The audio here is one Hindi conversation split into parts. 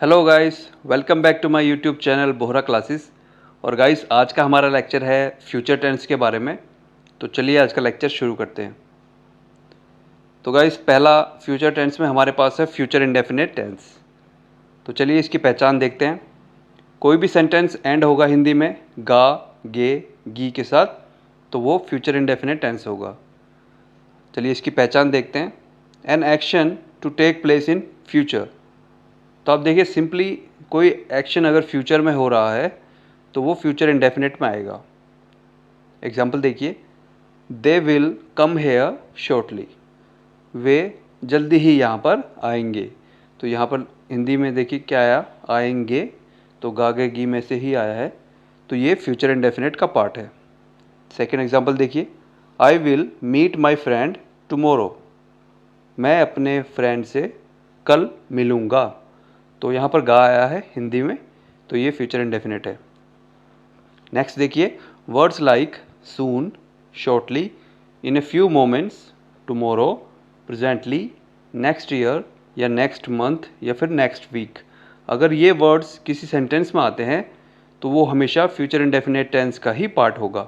Hello guys, welcome back to my YouTube channel Bohra classes. और गाइस, आज का हमारा लेक्चर है फ्यूचर टेंस के बारे में। तो चलिए आज का लेक्चर शुरू करते हैं। तो गाइस, पहला फ्यूचर टेंस में हमारे पास है फ्यूचर इंडेफिनिट टेंस। तो चलिए इसकी पहचान देखते हैं। कोई भी सेंटेंस एंड होगा हिंदी में गा, गे, गी के साथ, तो वो फ्यूचर इंडेफिनिट टेंस होगा। चलिए इसकी पहचान देखते हैं। An action to take place in future. तो आप देखिए, सिंपली कोई एक्शन अगर फ्यूचर में हो रहा है तो वो फ्यूचर इंडेफिनिट में आएगा। एग्जाम्पल देखिए, they will come here shortly. वे जल्दी ही यहाँ पर आएंगे। तो यहाँ पर हिंदी में देखिए क्या आया, आएंगे। तो गागे गी में से ही आया है, तो ये फ्यूचर इंडेफिनिट का पार्ट है। सेकेंड एग्जाम्पल देखिए, I will meet my friend tomorrow. मैं अपने फ्रेंड से कल मिलूँगा। तो यहाँ पर गा आया है हिंदी में, तो ये फ्यूचर इंडेफिनिट है। नेक्स्ट देखिए, words like soon, shortly, in a few moments, tomorrow, presently, next year या नेक्स्ट मंथ या फिर नेक्स्ट वीक, अगर ये वर्ड्स किसी सेंटेंस में आते हैं तो वो हमेशा फ्यूचर इंडेफिनिट टेंस का ही पार्ट होगा।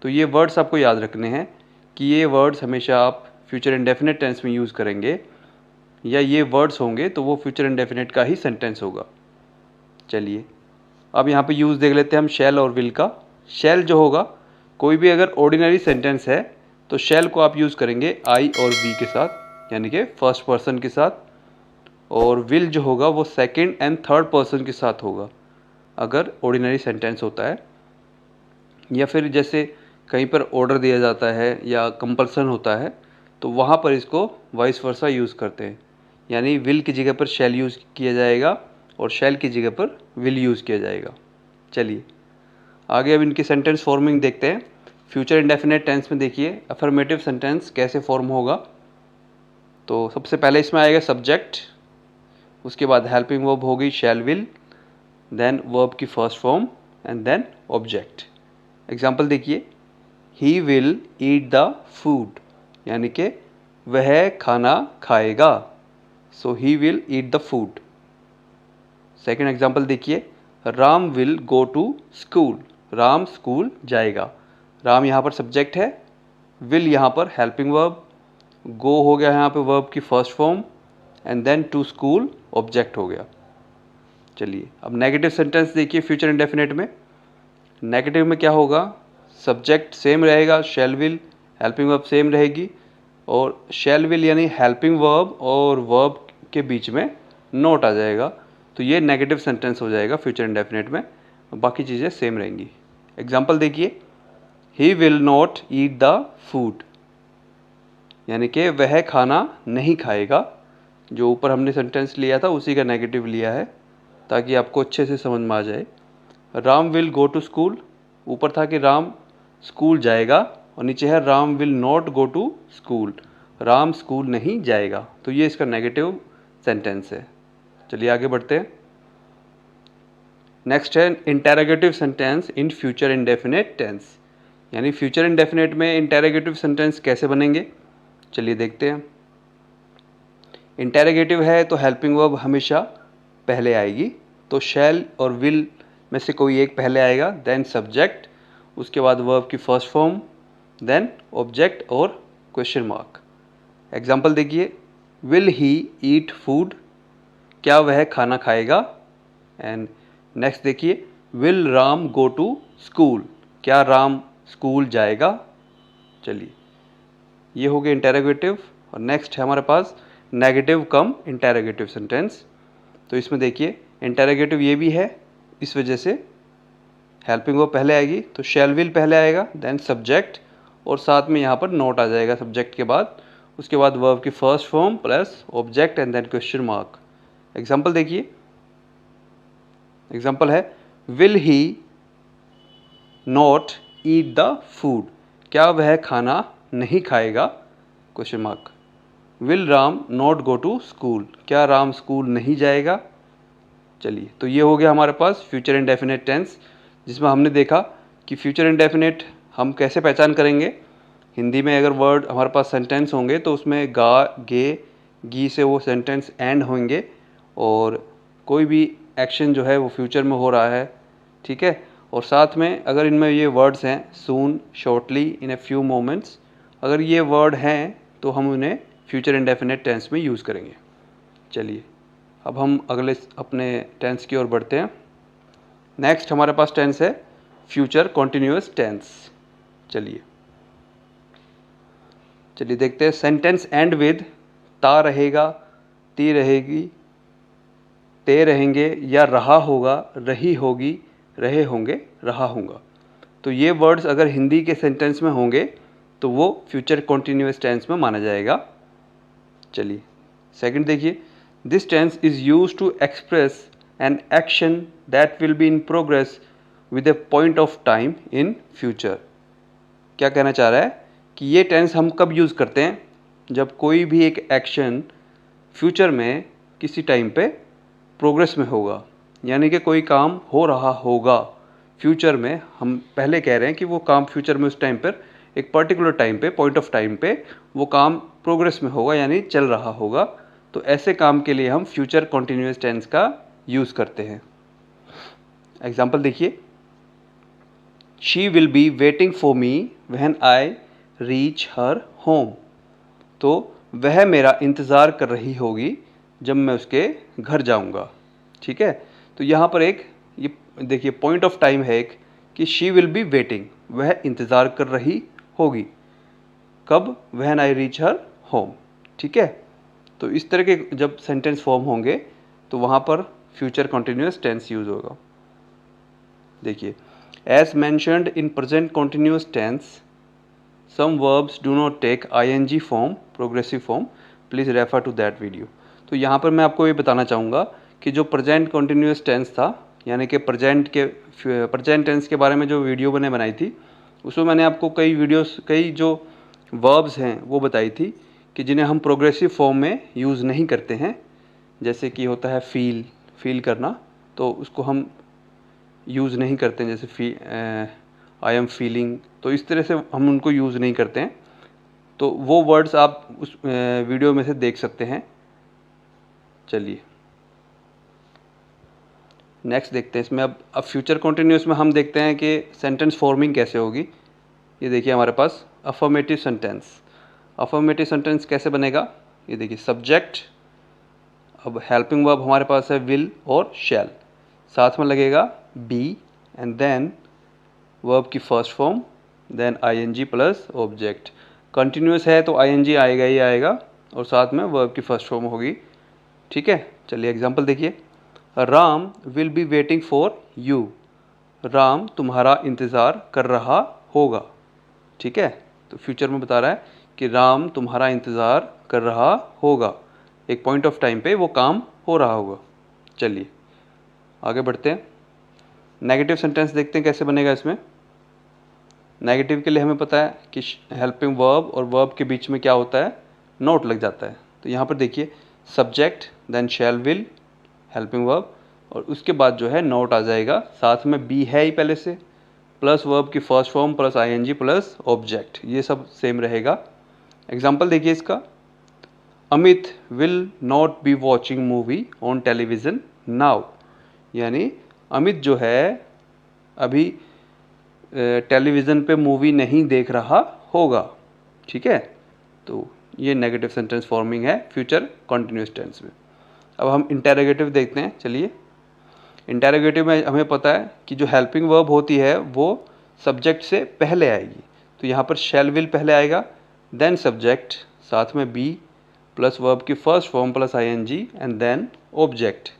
तो ये वर्ड्स आपको याद रखने हैं कि ये वर्ड्स हमेशा आप फ्यूचर इंडेफिनिट टेंस में यूज़ करेंगे, या ये वर्ड्स होंगे तो वो फ्यूचर इंडेफिनिट का ही सेंटेंस होगा। चलिए अब यहाँ पे यूज़ देख लेते हैं हम शैल और विल का। शैल जो होगा, कोई भी अगर ऑर्डिनरी सेंटेंस है तो शैल को आप यूज़ करेंगे आई और वी के साथ, यानी कि फर्स्ट पर्सन के साथ। और विल जो होगा वो सेकंड एंड थर्ड पर्सन के साथ होगा अगर ऑर्डिनरी सेंटेंस होता है, या फिर जैसे कहीं पर ऑर्डर दिया जाता है या कंपल्सन होता है तो वहाँ पर इसको वाइस वर्सा यूज़ करते हैं, यानी विल की जगह पर शैल यूज़ किया जाएगा और शैल की जगह पर विल यूज़ किया जाएगा। चलिए आगे अब इनकी सेंटेंस फॉर्मिंग देखते हैं। फ्यूचर इंडेफिनिट टेंस में देखिए अफर्मेटिव सेंटेंस कैसे फॉर्म होगा। तो सबसे पहले इसमें आएगा सब्जेक्ट, उसके बाद हेल्पिंग वर्ब होगी शैल विल, देन वर्ब की first form and then object. Example देखिए, he will eat the food, यानी कि वह खाना खाएगा। So he will eat the food. Second example देखिए, Ram will go to school. Ram school जाएगा। राम यहाँ पर सब्जेक्ट है, विल यहाँ पर हेल्पिंग वर्ब, गो हो गया यहाँ पे वर्ब की first form, and then to school object हो गया। चलिए अब नेगेटिव सेंटेंस देखिए फ्यूचर इंडेफिनिट में। नेगेटिव में क्या होगा, सब्जेक्ट सेम रहेगा shall will, helping verb same रहेगी, और शैल विल यानी हेल्पिंग वर्ब और वर्ब के बीच में नोट आ जाएगा। तो ये नेगेटिव सेंटेंस हो जाएगा फ्यूचर इंडेफिनिट में, बाकी चीज़ें सेम रहेंगी। एग्जाम्पल देखिए, he will not eat the food, यानी कि वह खाना नहीं खाएगा। जो ऊपर हमने सेंटेंस लिया था उसी का नेगेटिव लिया है ताकि आपको अच्छे से समझ में आ जाए। Ram will go to school, ऊपर था कि राम स्कूल जाएगा, और नीचे है Ram will not go to school, Ram school नहीं जाएगा। तो ये इसका नेगेटिव सेंटेंस है। चलिए आगे बढ़ते हैं। नेक्स्ट है interrogative sentence in future indefinite tense, यानी फ्यूचर इंडेफिनिट में इंटेरोगेटिव सेंटेंस कैसे बनेंगे। चलिए देखते हैं। इंटेरोगेटिव है तो हेल्पिंग वर्ब हमेशा पहले आएगी, तो शैल और विल में से कोई एक पहले आएगा, देन सब्जेक्ट, उसके बाद वर्ब की फर्स्ट फॉर्म, देन ऑब्जेक्ट और क्वेश्चन मार्क। एग्जाम्पल देखिए, विल ही ईट फूड, क्या वह खाना खाएगा। एंड नेक्स्ट देखिए, will Ram go to school, क्या राम स्कूल जाएगा। चलिए ये हो गया इंटेरोगेटिव। और नेक्स्ट है हमारे पास नेगेटिव कम इंटेरोगेटिव सेंटेंस। तो इसमें देखिए इंटेरोगेटिव ये भी है, इस वजह से हेल्पिंग वर्ब पहले आएगी, तो शैल विल पहले आएगा, देन सब्जेक्ट, और साथ में यहाँ पर नोट आ जाएगा सब्जेक्ट के बाद, उसके बाद वर्ब की first form plus object and then question mark. Example देखिए, एग्जाम्पल है, will he not eat the food, क्या वह खाना नहीं खाएगा, question mark. Will Ram not go to school, क्या राम स्कूल नहीं जाएगा। चलिए तो ये हो गया हमारे पास फ्यूचर इंडेफिनिट टेंस, जिसमें हमने देखा कि फ्यूचर इंडेफिनिट हम कैसे पहचान करेंगे। हिंदी में अगर वर्ड हमारे पास सेंटेंस होंगे तो उसमें गा, गे, गी से वो सेंटेंस एंड होंगे, और कोई भी एक्शन जो है वो फ्यूचर में हो रहा है, ठीक है। और साथ में अगर इनमें ये वर्ड्स हैं soon, shortly, in a few moments, अगर ये वर्ड हैं तो हम उन्हें फ्यूचर इंडेफिनिट टेंस में यूज़ करेंगे। चलिए अब हम अगले अपने टेंस की ओर बढ़ते हैं। नेक्स्ट हमारे पास टेंस है फ्यूचर कॉन्टिन्यूअस टेंस। चलिए देखते हैं। सेंटेंस एंड विद ता रहेगा, ती रहेगी, ते रहेंगे, या रहा होगा, रही होगी, रहे होंगे, रहा होगा। तो ये वर्ड्स अगर हिंदी के सेंटेंस में होंगे तो वो फ्यूचर कॉन्टिन्यूअस टेंस में माना जाएगा। चलिए सेकंड देखिए। This tense is used to express an action that will be in progress with a point of time in future. क्या कहना चाह रहा है कि ये टेंस हम कब यूज़ करते हैं? जब कोई भी एक एक्शन फ्यूचर में किसी टाइम पे प्रोग्रेस में होगा, यानी कि कोई काम हो रहा होगा फ्यूचर में। हम पहले कह रहे हैं कि वो काम फ्यूचर में उस टाइम पर एक पर्टिकुलर टाइम पे, पॉइंट ऑफ टाइम पे वो काम प्रोग्रेस में होगा, यानी चल रहा होगा। तो ऐसे काम के लिए हम फ्यूचर कॉन्टिन्यूअस टेंस का यूज़ करते हैं। एग्जाम्पल देखिए। She will be waiting for me when I reach her home. तो वह मेरा इंतज़ार कर रही होगी जब मैं उसके घर जाऊंगा, ठीक है। तो यहाँ पर एक ये देखिए पॉइंट ऑफ टाइम है एक, कि शी विल बी वेटिंग, वह इंतज़ार कर रही होगी कब? When I reach her home, ठीक है। तो इस तरह के जब सेंटेंस फॉर्म होंगे तो वहाँ पर फ्यूचर कॉन्टिन्यूअस टेंस यूज़ होगा। देखिए, as mentioned in present continuous tense some verbs do not take ING form, progressive form, please refer to that video. तो यहाँ पर मैं आपको ये बताना चाहूँगा कि जो प्रेजेंट कॉन्टिन्यूअस टेंस था, यानी कि प्रेजेंट टेंस के बारे में जो वीडियो मैंने बनाई थी, उसमें मैंने आपको कई जो वर्ब्स हैं वो बताई थी कि जिन्हें हम प्रोग्रेसिव फॉर्म में यूज़ नहीं करते हैं। जैसे कि होता है फील करना, तो उसको हम यूज़ नहीं करते हैं, जैसे आई एम फीलिंग, तो इस तरह से हम उनको यूज़ नहीं करते हैं। तो वो वर्ड्स आप उस वीडियो में से देख सकते हैं। चलिए नेक्स्ट देखते हैं इसमें। अब फ्यूचर कॉन्टिन्यूअस में हम देखते हैं कि सेंटेंस फॉर्मिंग कैसे होगी। ये देखिए हमारे पास अफर्मेटिव सेंटेंस। अफर्मेटिव सेंटेंस कैसे बनेगा? ये देखिए सब्जेक्ट, अब हेल्पिंग वर्ब हमारे पास है विल और शैल, साथ में लगेगा बी, एंड देन वर्ब की first form, then ING plus object. Continuous है तो आईएनजी आएगा ही आएगा, और साथ में वर्ब की फर्स्ट फॉर्म होगी, ठीक है। चलिए एग्जांपल देखिए। Ram will be waiting for you. Ram तुम्हारा इंतज़ार कर रहा होगा, ठीक है। तो फ्यूचर में बता रहा है कि राम तुम्हारा इंतज़ार कर रहा होगा, एक पॉइंट ऑफ टाइम पे वो काम हो रहा होगा। चलिए आगे बढ़ते हैं। नेगेटिव सेंटेंस देखते हैं कैसे बनेगा इसमें। नेगेटिव के लिए हमें पता है कि हेल्पिंग वर्ब और वर्ब के बीच में क्या होता है? नोट लग जाता है। तो यहाँ पर देखिए subject, then shall will, helping verb, और उसके बाद जो है नोट आ जाएगा, साथ में बी है ही पहले से, प्लस वर्ब की first form plus ING plus object, ये सब सेम रहेगा। एग्जाम्पल देखिए इसका। Amit will not be watching movie on television now. यानी अमित जो है अभी टेलीविज़न पे मूवी नहीं देख रहा होगा, ठीक है। तो ये नेगेटिव सेंटेंस फॉर्मिंग है फ्यूचर कॉन्टिन्यूअस टेंस में। अब हम इंटेरोगेटिव देखते हैं। चलिए इंटेरोगेटिव में हमें पता है कि जो हेल्पिंग वर्ब होती है वो सब्जेक्ट से पहले आएगी। तो यहाँ पर शैल विल पहले आएगा, देन सब्जेक्ट, साथ में बी प्लस वर्ब की first form plus ING, and then object.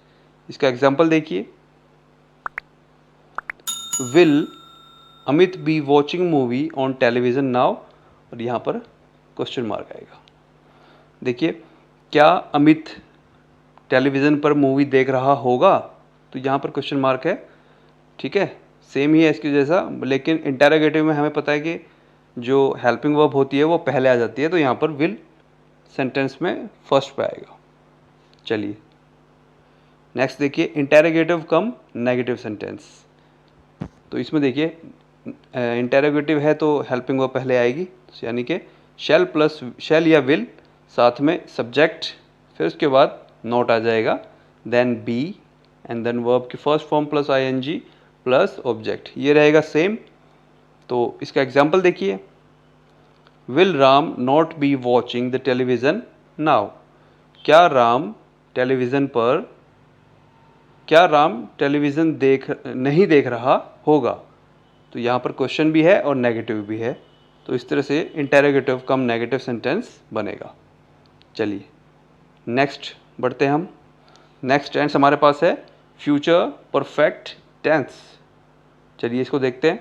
इसका एग्जांपल देखिए। Will Amit be watching movie on television now, और यहाँ पर क्वेश्चन मार्क आएगा। देखिए क्या अमित टेलीविज़न पर मूवी देख रहा होगा? तो यहाँ पर क्वेश्चन मार्क है, ठीक है। सेम ही है इसके जैसा, लेकिन इंटेरोगेटिव में हमें पता है कि जो हेल्पिंग वर्ब होती है वो पहले आ जाती है, तो यहाँ पर विल सेंटेंस में फर्स्ट पे आएगा। चलिए नेक्स्ट देखिए इंटेरोगेटिव कम नेगेटिव सेंटेंस। तो इसमें देखिए इंटेरोगेटिव है तो हेल्पिंग वर्ब पहले आएगी, यानी कि शैल प्लस शैल या विल, साथ में सब्जेक्ट, फिर उसके बाद नोट आ जाएगा, then be and then verb की first form plus ING plus object, ये रहेगा सेम। तो इसका एग्जाम्पल देखिए, will Ram not be watching the television now, क्या राम टेलीविज़न नहीं देख रहा होगा। तो यहाँ पर क्वेश्चन भी है और नेगेटिव भी है, तो इस तरह से इंटेरोगेटिव कम नेगेटिव सेंटेंस बनेगा। चलिए नेक्स्ट बढ़ते हैं हम। नेक्स्ट टेंस हमारे पास है फ्यूचर परफेक्ट टेंस। चलिए इसको देखते हैं।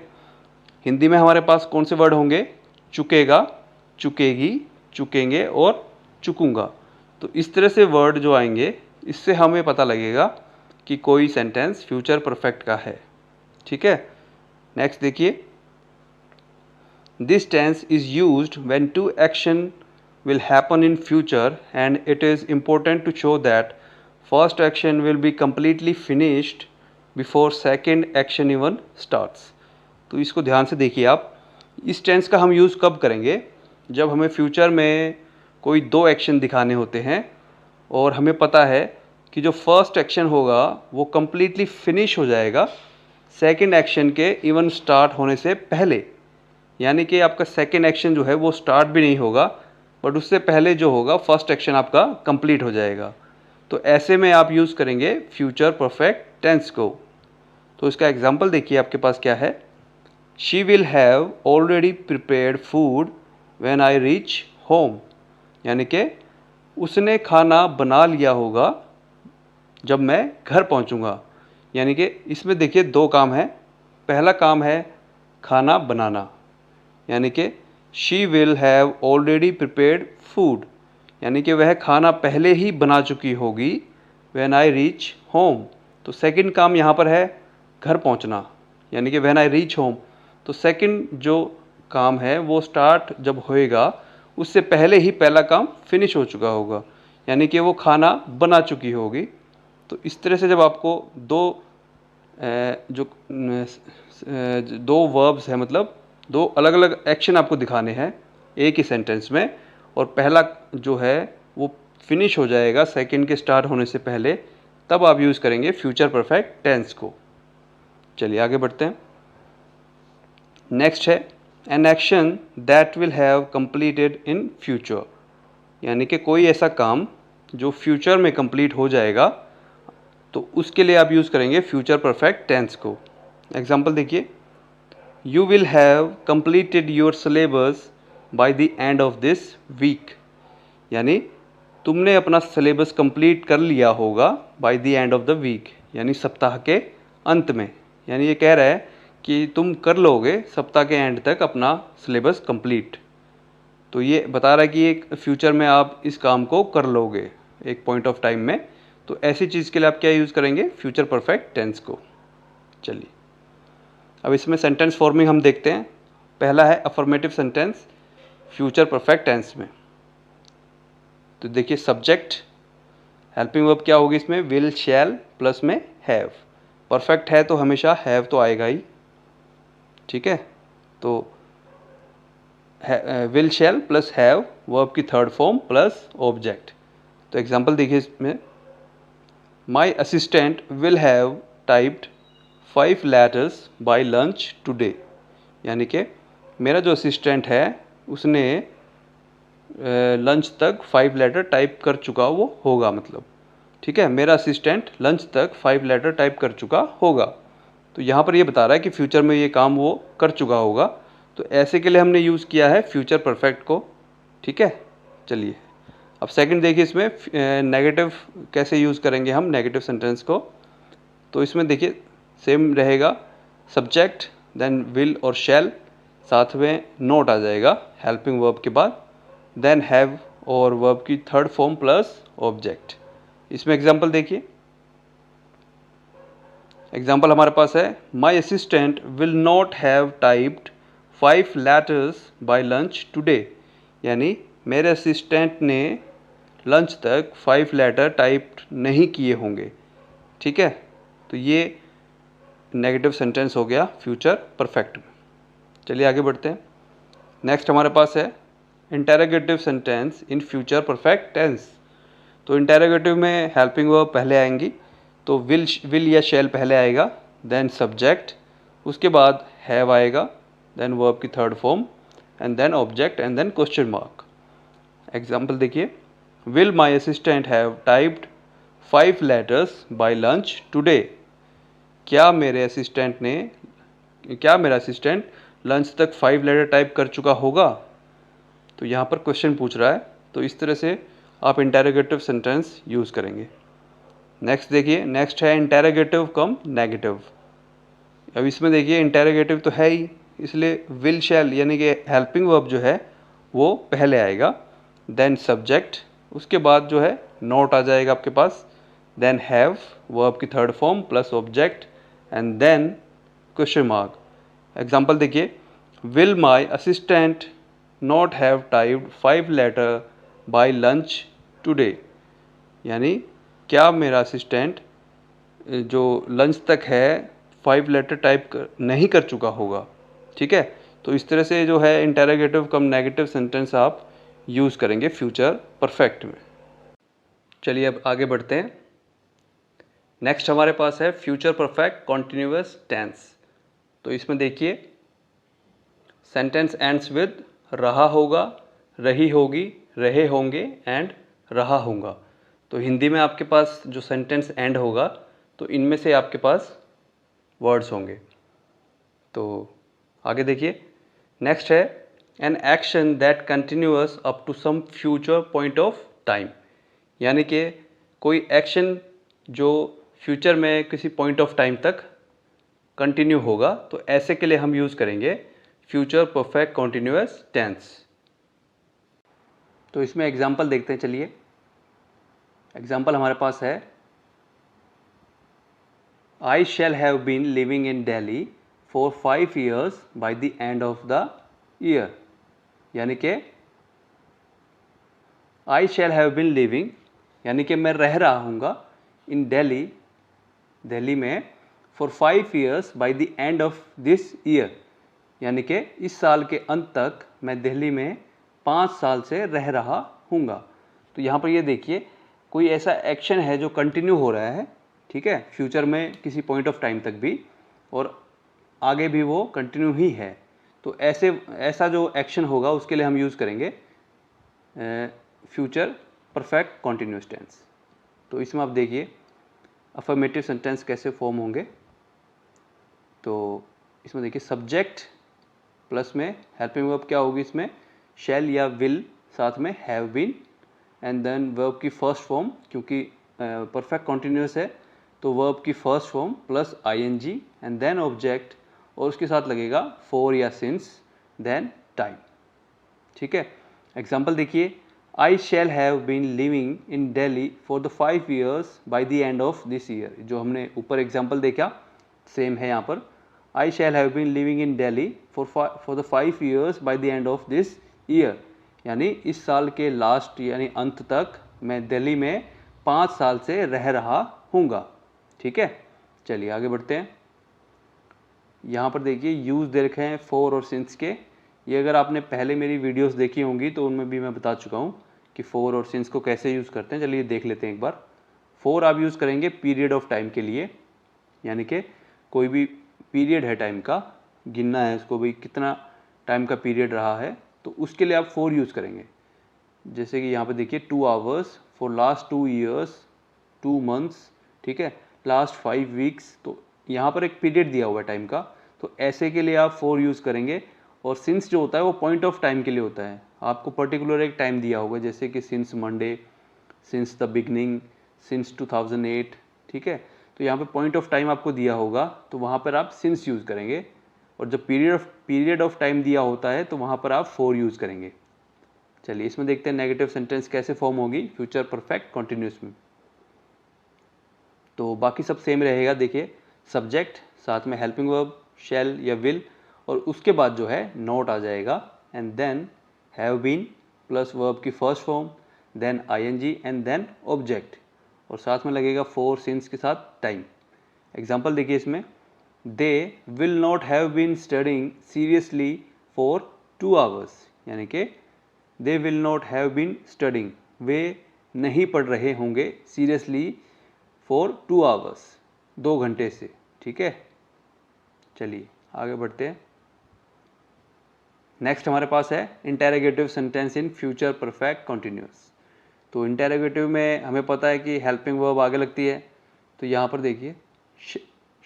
हिंदी में हमारे पास कौन से वर्ड होंगे, चुकेगा, चुकेगी, चुकेंगे और चुकूंगा। तो इस तरह से वर्ड जो आएंगे, इससे हमें पता लगेगा कि कोई सेंटेंस फ्यूचर परफेक्ट का है। ठीक है, नेक्स्ट देखिए, this tense is used when two action will happen in future and it is important to show that first action will be completely finished before second action even starts। तो इसको ध्यान से देखिए आप, इस टेंस का हम यूज़ कब करेंगे, जब हमें फ्यूचर में कोई दो एक्शन दिखाने होते हैं और हमें पता है कि जो फर्स्ट एक्शन होगा वो कम्प्लीटली फिनिश हो जाएगा सेकेंड एक्शन के इवन स्टार्ट होने से पहले। यानी कि आपका सेकेंड एक्शन जो है वो स्टार्ट भी नहीं होगा, बट उससे पहले जो होगा फर्स्ट एक्शन आपका कंप्लीट हो जाएगा। तो ऐसे में आप यूज़ करेंगे फ्यूचर परफेक्ट टेंस को। तो इसका एग्जांपल देखिए आपके पास क्या है, she will have already prepared food when I reach home, यानी कि उसने खाना बना लिया होगा जब मैं घर पहुंचूंगा। यानी कि इसमें देखिए दो काम है, पहला काम है खाना बनाना, यानी कि she will have already prepared food, यानी कि वह खाना पहले ही बना चुकी होगी व्हेन आई रीच होम। तो सेकंड काम यहाँ पर है घर पहुँचना, यानी कि व्हेन आई रीच होम। तो सेकंड जो काम है वो स्टार्ट जब होएगा उससे पहले ही पहला काम फिनिश हो चुका होगा, यानी कि वो खाना बना चुकी होगी। तो इस तरह से जब आपको दो वर्ब्स है, मतलब दो अलग अलग एक्शन आपको दिखाने हैं एक ही सेंटेंस में, और पहला जो है वो फिनिश हो जाएगा सेकंड के स्टार्ट होने से पहले, तब आप यूज़ करेंगे फ्यूचर परफेक्ट टेंस को। चलिए आगे बढ़ते हैं। नेक्स्ट है an action that will have completed in future, यानी कि कोई ऐसा काम जो फ्यूचर में कंप्लीट हो जाएगा, तो उसके लिए आप यूज़ करेंगे फ्यूचर परफेक्ट टेंस को। एग्जाम्पल देखिए, You will have completed your syllabus by the end of this week, यानी तुमने अपना सिलेबस कंप्लीट कर लिया होगा by the end of the week, यानी सप्ताह के अंत में। यानी ये कह रहा है कि तुम कर लोगे सप्ताह के एंड तक अपना सिलेबस कंप्लीट। तो ये बता रहा है कि एक फ्यूचर में आप इस काम को कर लोगे एक पॉइंट ऑफ टाइम में। तो ऐसी चीज़ के लिए आप क्या यूज़ करेंगे, फ्यूचर परफेक्ट टेंस को। चलिए अब इसमें सेंटेंस फॉर्मिंग हम देखते हैं। पहला है affirmative sentence future perfect tense में। तो देखिए सब्जेक्ट, हेल्पिंग वर्ब क्या होगी इसमें, विल शैल प्लस में हैव। परफेक्ट है तो हमेशा हैव तो आएगा ही, ठीक है। तो will shall plus have, verb की थर्ड फॉर्म प्लस ऑब्जेक्ट। तो एग्जांपल देखिए इसमें, my assistant will have typed 5 letters by lunch today, यानी कि मेरा जो असिस्टेंट है उसने लंच तक 5 लेटर टाइप कर चुका वो होगा, मतलब ठीक है, मेरा असिस्टेंट लंच तक 5 लेटर टाइप कर चुका होगा। तो यहाँ पर ये बता रहा है कि फ्यूचर में ये काम वो कर चुका होगा। तो ऐसे के लिए हमने यूज़ किया है फ्यूचर परफेक्ट को, ठीक है। चलिए अब सेकंड देखिए, इसमें नेगेटिव कैसे यूज़ करेंगे हम नेगेटिव सेंटेंस को। तो इसमें देखिए सेम रहेगा, सब्जेक्ट देन विल और शैल, साथ में नोट आ जाएगा हेल्पिंग वर्ब के बाद, देन हैव और वर्ब की थर्ड फॉर्म प्लस ऑब्जेक्ट। इसमें एग्जांपल देखिए, एग्जांपल हमारे पास है my assistant will not have typed 5 letters by lunch today, यानी मेरे असिस्टेंट ने लंच तक 5 लेटर टाइप नहीं किए होंगे, ठीक है। तो ये नेगेटिव सेंटेंस हो गया फ्यूचर परफेक्ट में। चलिए आगे बढ़ते हैं। नेक्स्ट हमारे पास है interrogative sentence in future perfect tense. तो इंटेरोगेटिव में हेल्पिंग वर्ब पहले आएंगी, तो विल या शैल पहले आएगा, देन सब्जेक्ट, उसके बाद हैव आएगा, देन वर्ब की third form, and then object, and then question mark. Example देखिए, will my assistant have typed 5 letters by lunch today. क्या मेरा असिस्टेंट लंच तक 5 लेटर टाइप कर चुका होगा? तो यहाँ पर क्वेश्चन पूछ रहा है, तो इस तरह से आप इंटेरोगेटिव सेंटेंस यूज़ करेंगे। नेक्स्ट देखिए, नेक्स्ट है इंटेरोगेटिव कम नेगेटिव। अब इसमें देखिए इंटेरोगेटिव तो है ही, इसलिए विल शैल यानी कि हेल्पिंग वर्ब जो है वो पहले आएगा, देन सब्जेक्ट, उसके बाद जो है नोट आ जाएगा आपके पास, देन हैव वर्ब की third form plus object, and then question mark. Example देखिए, will my assistant not have typed 5 letter by lunch today. यानी क्या मेरा असिस्टेंट जो लंच तक है 5 लेटर टाइप नहीं कर चुका होगा। ठीक है, तो इस तरह से जो है इंटेरोगेटिव कम नेगेटिव सेंटेंस आप यूज़ करेंगे फ्यूचर परफेक्ट में। चलिए अब आगे बढ़ते हैं। नेक्स्ट हमारे पास है फ्यूचर परफेक्ट कॉन्टिन्यूअस टेंस। तो इसमें देखिए, सेंटेंस एंड्स विद रहा होगा, रही होगी, रहे होंगे एंड रहा होगा। तो हिंदी में आपके पास जो सेंटेंस एंड होगा तो इनमें से आपके पास वर्ड्स होंगे। तो आगे देखिए, नेक्स्ट है an action that continuous up to some future point of time. यानी कि कोई एक्शन जो फ्यूचर में किसी पॉइंट ऑफ टाइम तक कंटिन्यू होगा, तो ऐसे के लिए हम यूज़ करेंगे फ्यूचर परफेक्ट कॉन्टिन्यूअस टेंस। तो इसमें एग्जाम्पल देखते हैं। चलिए, एग्जाम्पल हमारे पास है, I shall have been living in Delhi for 5 years by the end of the year. यानी कि I shall have been living यानी कि मैं रह रहा हूँगा इन दिल्ली में for 5 years by the end of this year. यानी कि इस साल के अंत तक मैं दिल्ली में 5 साल से रह रहा हूँगा। तो यहाँ पर ये देखिए, कोई ऐसा एक्शन है जो कंटिन्यू हो रहा है, ठीक है, फ्यूचर में किसी पॉइंट ऑफ टाइम तक भी, और आगे भी वो कंटिन्यू ही है। तो ऐसा जो एक्शन होगा उसके लिए हम यूज़ करेंगे फ्यूचर परफेक्ट कॉन्टिन्यूअस टेंस। तो इसमें आप देखिए अफर्मेटिव सेंटेंस कैसे फॉर्म होंगे। तो इसमें देखिए, सब्जेक्ट प्लस में हेल्पिंग वर्ब क्या होगी, इसमें शैल या विल, साथ में have been, and then verb की फर्स्ट फॉर्म, क्योंकि परफेक्ट कॉन्टिन्यूअस है तो वर्ब की first form plus ING, and then object, और उसके साथ लगेगा फॉर या सिंस, देन टाइम। ठीक है, एग्जाम्पल देखिए, I shall have been living in Delhi for the 5 years by the end of this year. जो हमने ऊपर एग्जाम्पल देखा सेम है यहाँ पर, I shall have been living in Delhi for the 5 years by the end of this year. यानी इस साल के लास्ट यानी अंत तक मैं दिल्ली में 5 साल से रह रहा हूँगा। ठीक है, चलिए आगे बढ़ते हैं। यहाँ पर देखिए यूज़ दे रखे हैं फॉर और सिंस के। ये अगर आपने पहले मेरी वीडियोस देखी होंगी तो उनमें भी मैं बता चुका हूँ कि फॉर और सिंस को कैसे यूज़ करते हैं। चलिए देख लेते हैं एक बार। फॉर आप यूज़ करेंगे पीरियड ऑफ टाइम के लिए, यानी कि कोई भी पीरियड है टाइम का, गिनना है उसको भी कितना टाइम का पीरियड रहा है, तो उसके लिए आप फॉर यूज़ करेंगे। जैसे कि यहाँ पे देखिए 2 hours for last 2 years, 2 months, ठीक है, लास्ट 5 weeks। तो यहाँ पर एक पीरियड दिया हुआ है टाइम का, तो ऐसे के लिए आप फॉर यूज़ करेंगे। और सिंस जो होता है वो पॉइंट ऑफ टाइम के लिए होता है, आपको पर्टिकुलर एक टाइम दिया होगा, जैसे कि since Monday, since the beginning, since 2008। ठीक है, तो यहाँ पे पॉइंट ऑफ टाइम आपको दिया होगा तो वहाँ पर आप सिंस यूज़ करेंगे, और जब पीरियड ऑफ टाइम दिया होता है तो वहाँ पर आप फॉर यूज़ करेंगे। चलिए इसमें देखते हैं नेगेटिव सेंटेंस कैसे फॉर्म होगी फ्यूचर परफेक्ट कॉन्टिन्यूअस में। तो बाकी सब सेम रहेगा। देखिए, सब्जेक्ट साथ में हेल्पिंग वर्ब शैल या विल, और उसके बाद जो है नोट आ जाएगा, and then have been plus verb की first form, then ING, and then object, और साथ में लगेगा फॉर सिंस के साथ टाइम। एग्जाम्पल देखिए इसमें, they will not have been studying seriously for 2 hours। यानी कि they will not have been studying, वे नहीं पढ़ रहे होंगे सीरियसली फॉर 2 आवर्स, 2 घंटे से। ठीक है, चलिए आगे बढ़ते हैं। नेक्स्ट हमारे पास है interrogative sentence in future perfect continuous. तो इंटेरोगेटिव में हमें पता है कि हेल्पिंग वर्ब आगे लगती है, तो यहाँ पर देखिए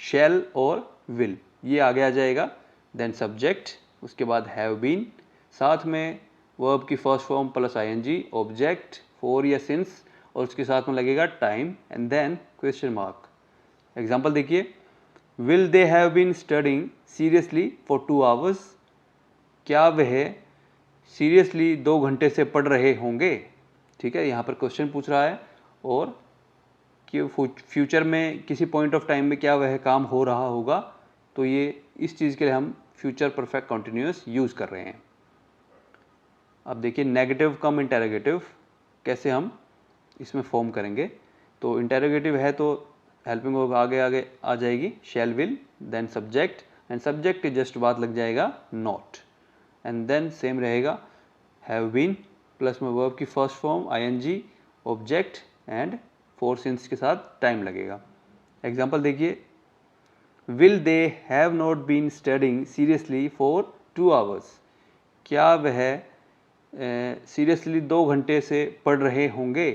शैल और विल ये आगे आ जाएगा, देन सब्जेक्ट, उसके बाद हैव बीन, साथ में वर्ब की first form plus ING, object for या सिंस, और उसके साथ में लगेगा time and then question mark. Example देखिए, will they have been studying seriously for 2 hours, क्या वह सीरियसली 2 घंटे से पढ़ रहे होंगे। ठीक है, यहाँ पर क्वेश्चन पूछ रहा है और कि फ्यूचर में किसी पॉइंट ऑफ टाइम में क्या वह काम हो रहा होगा, तो ये इस चीज़ के लिए हम फ्यूचर परफेक्ट कंटिन्यूअस यूज़ कर रहे हैं। अब देखिए नेगेटिव कम इंटेरोगेटिव कैसे हम इसमें फॉर्म करेंगे। तो इंटेरोगेटिव है तो हेल्पिंग वर्ब आगे आगे आ जाएगी, shall will, then subject, and subject के जस्ट बाद लग जाएगा नॉट, एंड देन सेम रहेगा हैव बीन प्लस में वर्ब की first form ING, object and for since के साथ टाइम लगेगा। एग्जाम्पल देखिए, will they have not been studying seriously for 2 hours, क्या वह सीरियसली 2 घंटे से पढ़ रहे होंगे,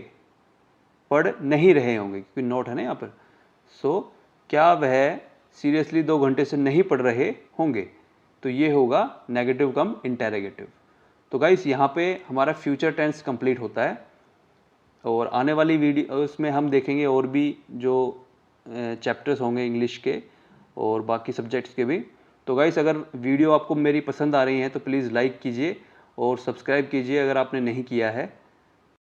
पढ़ नहीं रहे होंगे क्योंकि नोट है ना यहाँ पर। सो क्या वह सीरियसली 2 घंटे से नहीं पढ़ रहे होंगे, तो ये होगा नेगेटिव कम इंटेरोगेटिव। तो गाइस यहाँ पे हमारा फ्यूचर टेंस कंप्लीट होता है, और आने वाली वीडियो उसमें हम देखेंगे और भी जो चैप्टर्स होंगे इंग्लिश के और बाकी सब्जेक्ट्स के भी। तो गाइस अगर वीडियो आपको मेरी पसंद आ रही है तो प्लीज़ लाइक कीजिए और सब्सक्राइब कीजिए अगर आपने नहीं किया है।